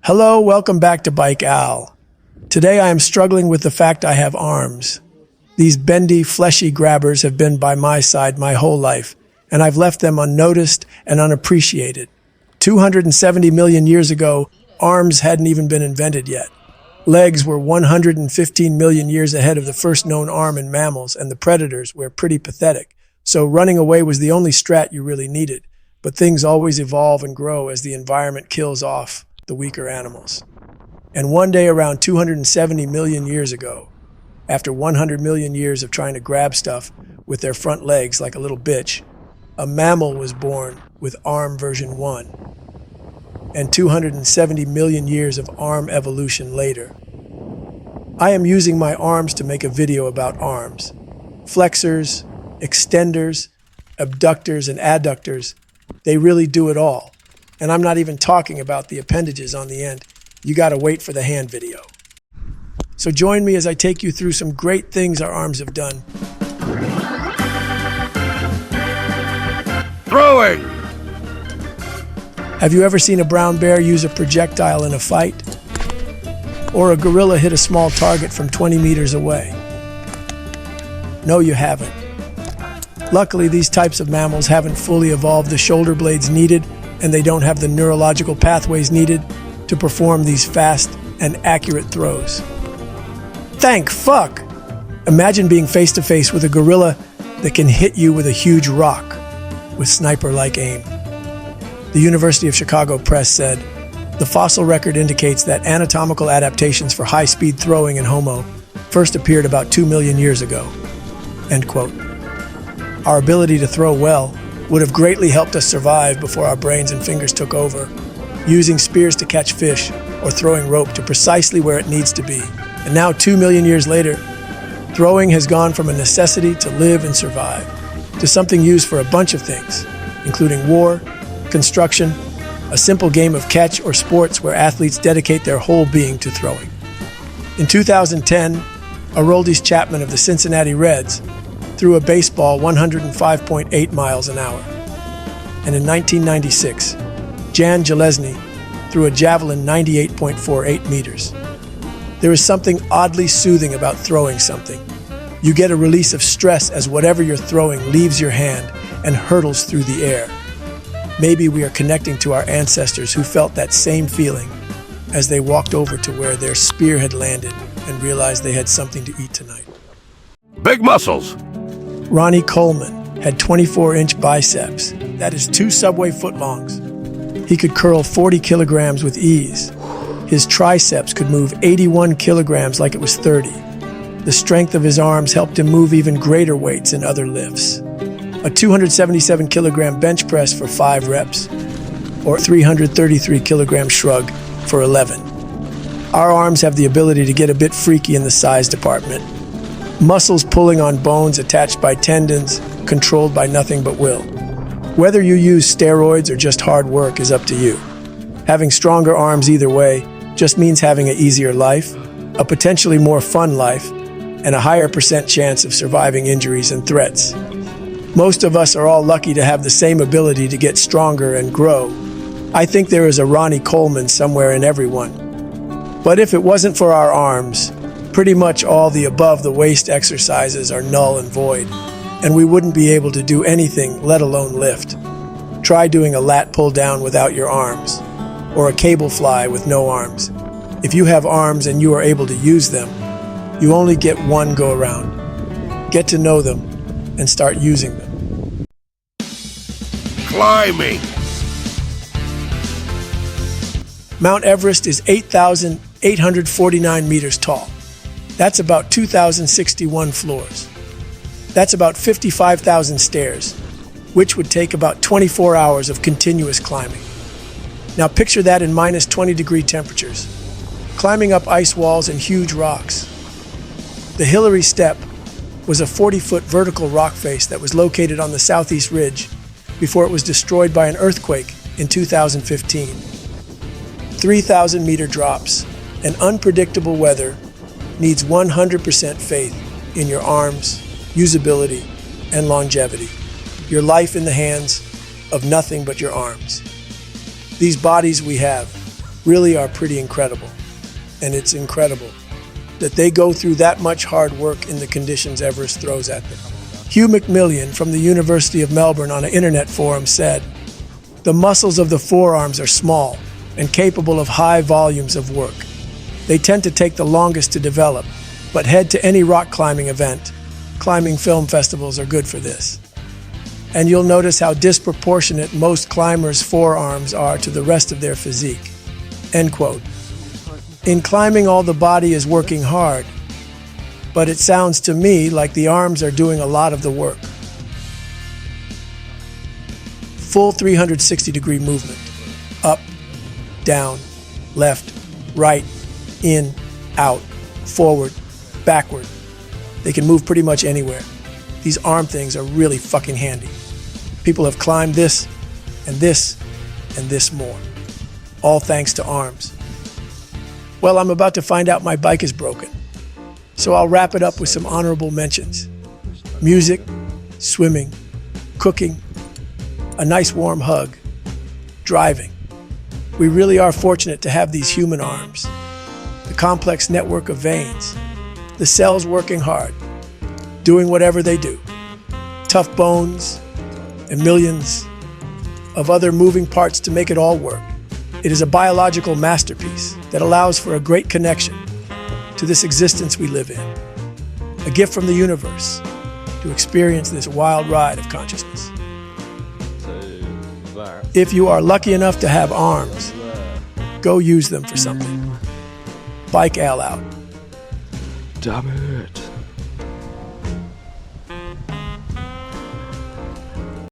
Hello, welcome back to Bike Al. Today I am struggling with the fact I have arms. These bendy, fleshy grabbers have been by my side my whole life, and I've left them unnoticed and unappreciated. 270 million years ago, arms hadn't even been invented yet. Legs were 115 million years ahead of the first known arm in mammals, and the predators were pretty pathetic. So running away was the only strat you really needed. But things always evolve and grow as the environment kills off the weaker animals. And one day around 270 million years ago, after 100 million years of trying to grab stuff with their front legs like a little bitch, a mammal was born with arm version 1. And 270 million years of arm evolution later. I am using my arms to make a video about arms. Flexors, extenders, abductors, and adductors, they really do it all. And I'm not even talking about the appendages on the end. You gotta wait for the hand video. So join me as I take you through some great things our arms have done. Throwing! Have you ever seen a brown bear use a projectile in a fight? Or a gorilla hit a small target from 20 meters away? No, you haven't. Luckily, these types of mammals haven't fully evolved the shoulder blades needed, and they don't have the neurological pathways needed to perform these fast and accurate throws. Thank fuck! Imagine being face to face with a gorilla that can hit you with a huge rock with sniper-like aim. The University of Chicago Press said, the fossil record indicates that anatomical adaptations for high-speed throwing in Homo first appeared about 2 million years ago. End quote. Our ability to throw well would have greatly helped us survive before our brains and fingers took over, using spears to catch fish or throwing rope to precisely where it needs to be. And now, 2 million years later, throwing has gone from a necessity to live and survive to something used for a bunch of things, including war, construction, a simple game of catch, or sports where athletes dedicate their whole being to throwing. In 2010, Aroldis Chapman of the Cincinnati Reds threw a baseball 105.8 miles an hour. And in 1996, Jan Jalesny threw a javelin 98.48 meters. There is something oddly soothing about throwing something. You get a release of stress as whatever you're throwing leaves your hand and hurtles through the air. Maybe we are connecting to our ancestors who felt that same feeling as they walked over to where their spear had landed and realized they had something to eat tonight. Big muscles! Ronnie Coleman had 24-inch biceps, that is 2 subway footlongs. He could curl 40 kilograms with ease. His triceps could move 81 kilograms like it was 30. The strength of his arms helped him move even greater weights in other lifts. A 277 kilogram bench press for 5 reps, or 333 kilogram shrug for 11. Our arms have the ability to get a bit freaky in the size department. Muscles pulling on bones attached by tendons, controlled by nothing but will. Whether you use steroids or just hard work is up to you. Having stronger arms either way just means having an easier life, a potentially more fun life, and a higher % chance of surviving injuries and threats. Most of us are all lucky to have the same ability to get stronger and grow. I think there is a Ronnie Coleman somewhere in everyone. But if it wasn't for our arms, pretty much all the above-the-waist exercises are null and void, and we wouldn't be able to do anything, let alone lift. Try doing a lat pull down without your arms, or a cable fly with no arms. If you have arms and you are able to use them, you only get one go-around. Get to know them and start using them. Climbing! Mount Everest is 8,849 meters tall. That's about 2,061 floors. That's about 55,000 stairs, which would take about 24 hours of continuous climbing. Now picture that in minus 20-degree temperatures, climbing up ice walls and huge rocks. The Hillary Step was a 40-foot vertical rock face that was located on the southeast ridge before it was destroyed by an earthquake in 2015. 3,000-meter drops and unpredictable weather needs 100% faith in your arms, usability, and longevity. Your life in the hands of nothing but your arms. These bodies we have, really are pretty incredible. And it's incredible that they go through that much hard work in the conditions Everest throws at them. Hugh McMillian from the University of Melbourne on an internet forum said, "The muscles of the forearms are small and capable of high volumes of work. They tend to take the longest to develop, but head to any rock climbing event. Climbing film festivals are good for this. And you'll notice how disproportionate most climbers' forearms are to the rest of their physique." End quote. In climbing, all the body is working hard, but it sounds to me like the arms are doing a lot of the work. Full 360-degree movement. Up, down, left, right, in, out, forward, backward. They can move pretty much anywhere. These arm things are really fucking handy. People have climbed this, and this, and this more. All thanks to arms. Well, I'm about to find out my bike is broken, so I'll wrap it up with some honorable mentions. Music, swimming, cooking, a nice warm hug, driving. We really are fortunate to have these human arms, the complex network of veins, the cells working hard, doing whatever they do, tough bones, and millions of other moving parts to make it all work. It is a biological masterpiece that allows for a great connection to this existence we live in, a gift from the universe to experience this wild ride of consciousness. If you are lucky enough to have arms, go use them for something. Bike Al out. Damn it.